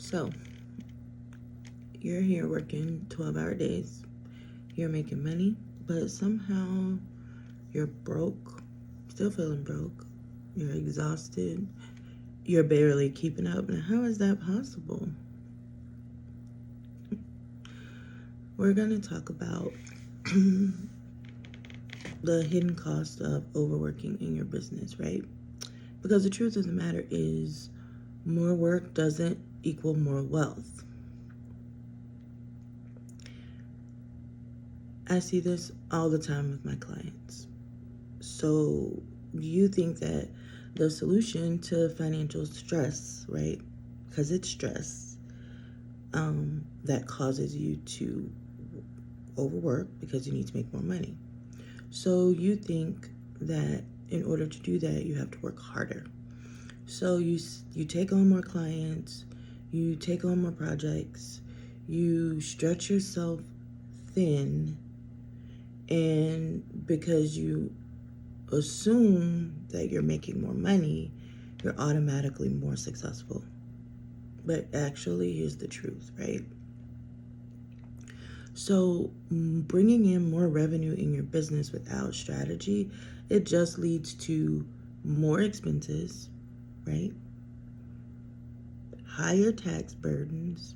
So, you're here working 12-hour days. You're making money, but somehow you're broke, still feeling broke. You're exhausted. You're barely keeping up. Now, how is that possible? We're going to talk about the hidden cost of overworking in your business, right? Because the truth of the matter is, more work doesn't equal more wealth. I see this all the time with my clients. So you think that the solution to financial stress, right? Because it's stress that causes you to overwork because you need to make more money. So you think that in order to do that, you have to work harder. So you take on more clients, you take on more projects, you stretch yourself thin, and because you assume that you're making more money, you're automatically more successful. But actually, here's the truth, right? So bringing in more revenue in your business without strategy, it just leads to more expenses, right? Higher tax burdens,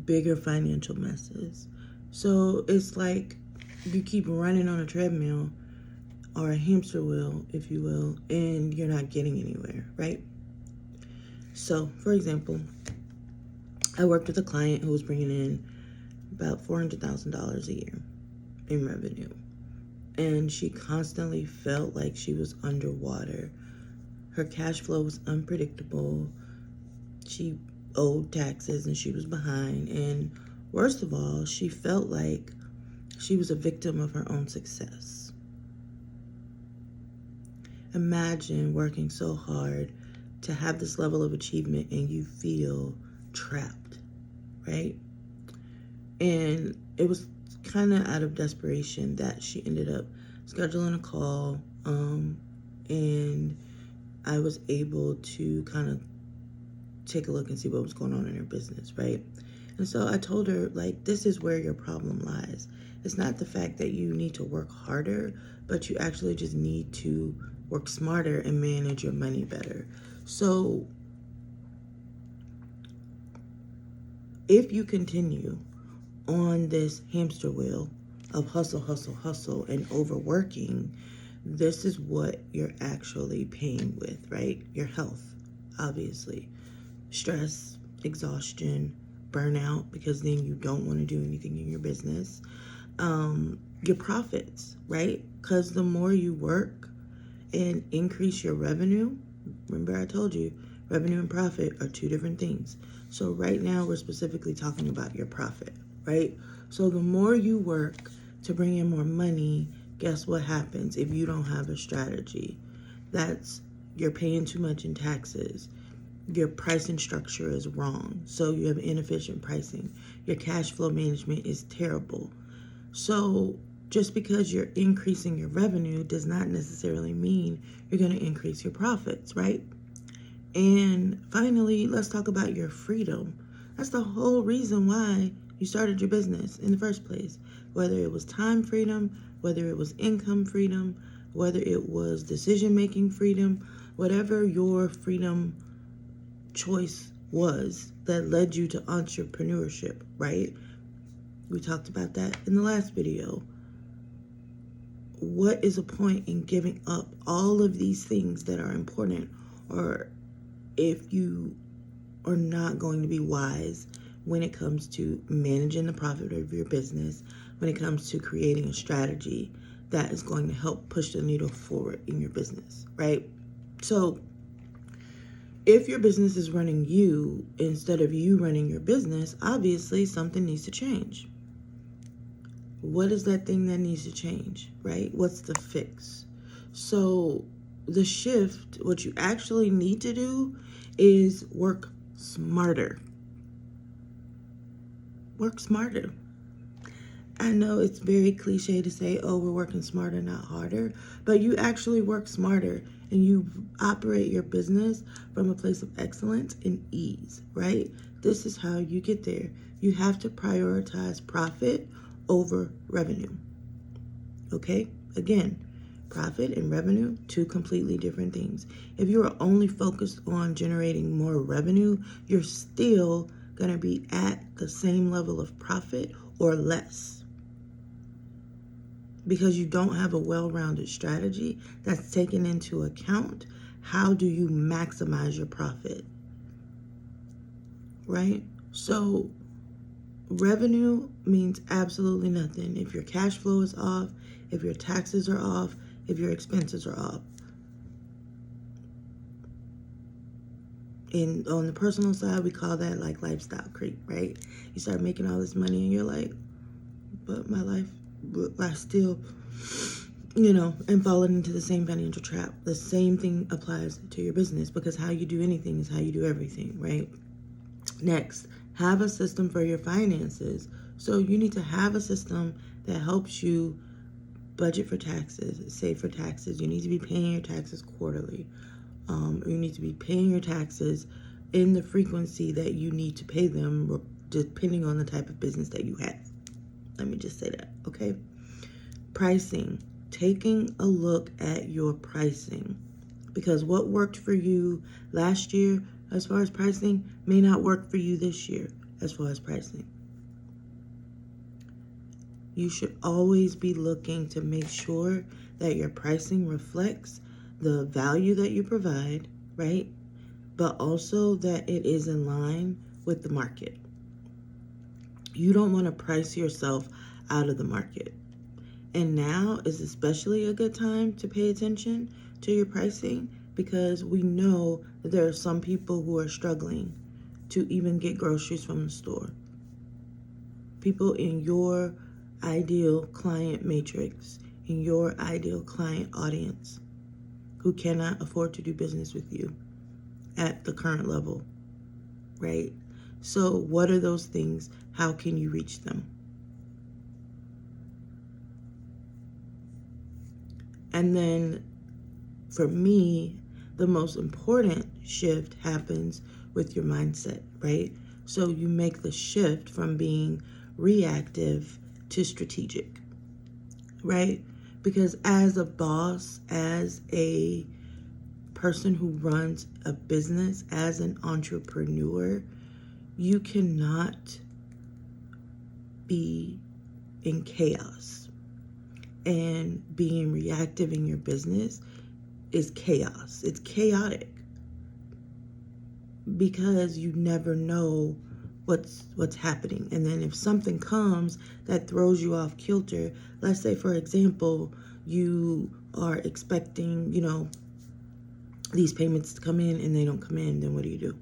bigger financial messes. So it's like you keep running on a treadmill or a hamster wheel, if you will, and you're not getting anywhere, right? So, for example, I worked with a client who was bringing in about $400,000 a year in revenue. And she constantly felt like she was underwater. Her cash flow was unpredictable. She owed taxes and she was behind. And worst of all, she felt like she was a victim of her own success. Imagine working so hard to have this level of achievement and you feel trapped, right? And it was kind of out of desperation that she ended up scheduling a call, and I was able to kind of take a look and see what was going on in her business, right? And so I told her, like, this is where your problem lies. It's not the fact that you need to work harder, but you actually just need to work smarter and manage your money better. So if you continue on this hamster wheel of hustle, hustle, hustle, and overworking, this is what you're actually paying with, right? Your health, obviously. Stress, exhaustion, burnout, because then you don't want to do anything in your business. Your profits, right? Because the more you work and increase your revenue, remember I told you, revenue and profit are two different things. So right now we're specifically talking about your profit, right? So the more you work to bring in more money, guess what happens if you don't have a strategy? You're paying too much in taxes. Your pricing structure is wrong. So you have inefficient pricing. Your cash flow management is terrible. So just because you're increasing your revenue does not necessarily mean you're going to increase your profits, right? And finally, let's talk about your freedom. That's the whole reason why you started your business in the first place. Whether it was time freedom, whether it was income freedom, whether it was decision-making freedom, whatever your freedom choice was that led you to entrepreneurship, right? We talked about that in the last video. What is a point in giving up all of these things that are important, or if you are not going to be wise when it comes to managing the profit of your business, when it comes to creating a strategy that is going to help push the needle forward in your business, right? So if your business is running you instead of you running your business, obviously something needs to change. What is that thing that needs to change, right? What's the fix? So the shift, what you actually need to do is work smarter. Work smarter. I know it's very cliche to say, oh, we're working smarter, not harder, but you actually work smarter and you operate your business from a place of excellence and ease, right? This is how you get there. You have to prioritize profit over revenue. Okay? Again, profit and revenue, two completely different things. If you are only focused on generating more revenue, you're still going to be at the same level of profit or less, because you don't have a well-rounded strategy that's taken into account how do you maximize your profit, right? So revenue means absolutely nothing if your cash flow is off, if your taxes are off, if your expenses are off. And on the personal side, we call that like lifestyle creep, right? You start making all this money and you're like, but my life, I still, and falling into the same financial trap. The same thing applies to your business, because how you do anything is how you do everything, right? Next, have a system for your finances. So you need to have a system that helps you budget for taxes, save for taxes. You need to be paying your taxes quarterly. You need to be paying your taxes in the frequency that you need to pay them, depending on the type of business that you have. Let me just say that, okay? Pricing. Taking a look at your pricing, because what worked for you last year as far as pricing may not work for you this year as far as pricing. You should always be looking to make sure that your pricing reflects the value that you provide, right? But also that it is in line with the market. You don't want to price yourself out of the market. And now is especially a good time to pay attention to your pricing, because we know that there are some people who are struggling to even get groceries from the store. People in your ideal client matrix, in your ideal client audience, who cannot afford to do business with you at the current level, right? So what are those things? How can you reach them? And then for me, the most important shift happens with your mindset, right? So you make the shift from being reactive to strategic, right? Because as a boss, as a person who runs a business, as an entrepreneur, you cannot be in chaos. And being reactive in your business is chaos. It's chaotic, because you never know what's happening. And then if something comes that throws you off kilter, let's say, for example, you are expecting, these payments to come in and they don't come in, then what do?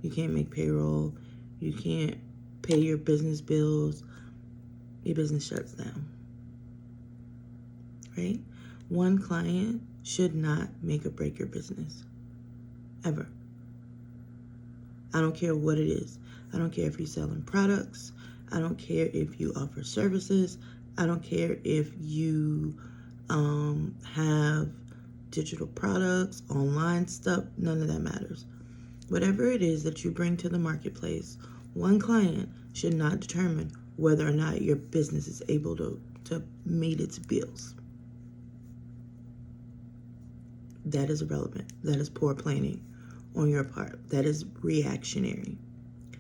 You can't make payroll. You can't pay your business bills. Your business shuts down, right? One client should not make or break your business, ever. I don't care what it is. I don't care if you're selling products. I don't care if you offer services. I don't care if you have digital products, online stuff. None of that matters. Whatever it is that you bring to the marketplace, one client should not determine whether or not your business is able to meet its bills. That is irrelevant. That is poor planning on your part. That is reactionary.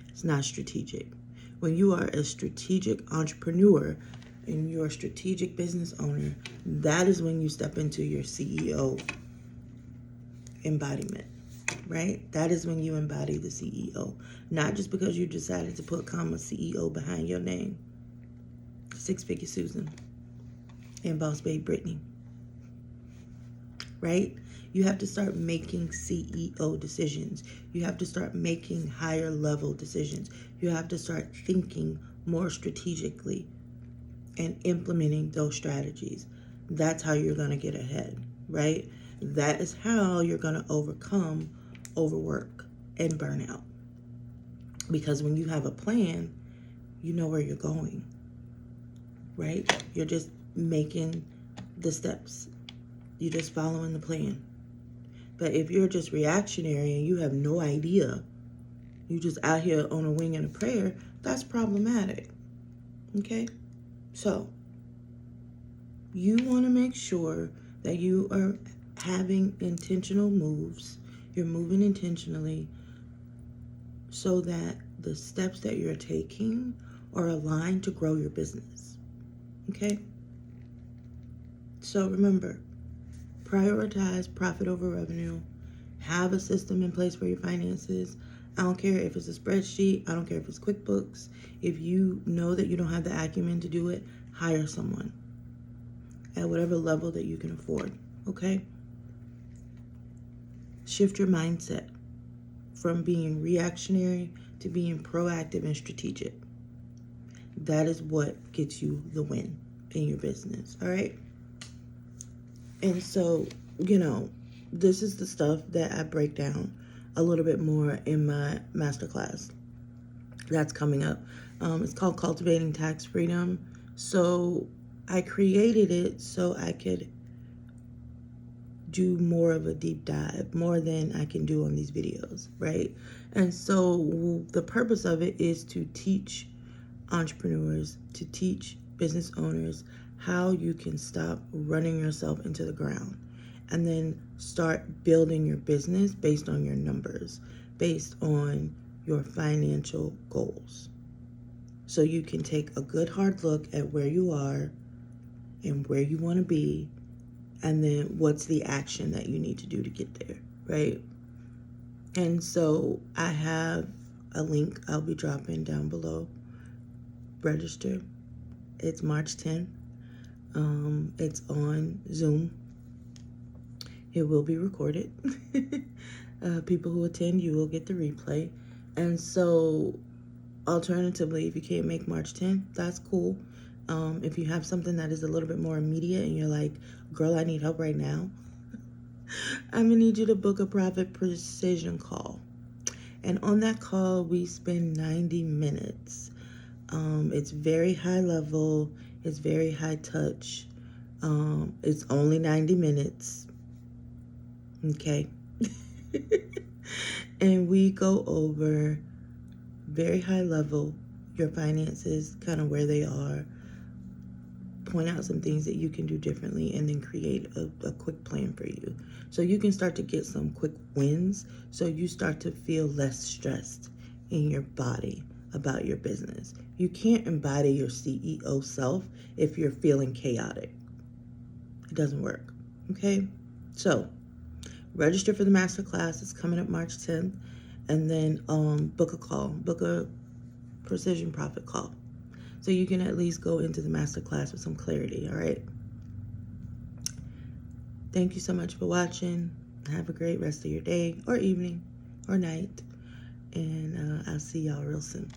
It's not strategic. When you are a strategic entrepreneur and you're a strategic business owner, that is when you step into your CEO embodiment, right? That is when you embody the CEO. Not just because you decided to put CEO behind your name. Six Figure Susan and Boss Babe Brittany, right? You have to start making CEO decisions. You have to start making higher level decisions. You have to start thinking more strategically and implementing those strategies. That's how you're going to get ahead, right? That is how you're going to overcome overwork and burnout. Because when you have a plan, you know where you're going, right? You're just making the steps. You're just following the plan. But if you're just reactionary and you have no idea, you just out here on a wing and a prayer, that's problematic. Okay? So, you want to make sure that you are having intentional moves. You're moving intentionally so that the steps that you're taking are aligned to grow your business. Okay? So remember, prioritize profit over revenue. Have a system in place for your finances. I don't care if it's a spreadsheet. I don't care if it's QuickBooks. If you know that you don't have the acumen to do it, hire someone at whatever level that you can afford. Okay? Shift your mindset from being reactionary to being proactive and strategic. That is what gets you the win in your business. All right? And so, this is the stuff that I break down a little bit more in my masterclass that's coming up. It's called Cultivating Tax Freedom. So I created it so I could do more of a deep dive, more than I can do on these videos, right? And so the purpose of it is to teach entrepreneurs, to teach business owners how you can stop running yourself into the ground and then start building your business based on your numbers, based on your financial goals. So you can take a good hard look at where you are and where you want to be, and then what's the action that you need to do to get there, right? And so I have a link I'll be dropping down below. Register. It's March 10th. It's on Zoom. It will be recorded. People who attend, you will get the replay. And so, alternatively, if you can't make March 10th, that's cool. If you have something that is a little bit more immediate and you're like, girl, I need help right now, I'm gonna need you to book a profit precision call. And on that call, we spend 90 minutes. It's very high level. It's very high touch. It's only 90 minutes. Okay. And we go over very high level your finances, kind of where they are, point out some things that you can do differently, and then create a quick plan for you. So you can start to get some quick wins, so you start to feel less stressed in your body about your business. You can't embody your CEO self if you're feeling chaotic. It doesn't work. Okay? So register for the masterclass. It's coming up March 10th. And then book a call. Book a precision profit call. So you can at least go into the masterclass with some clarity, all right? Thank you so much for watching. Have a great rest of your day or evening or night. And I'll see y'all real soon.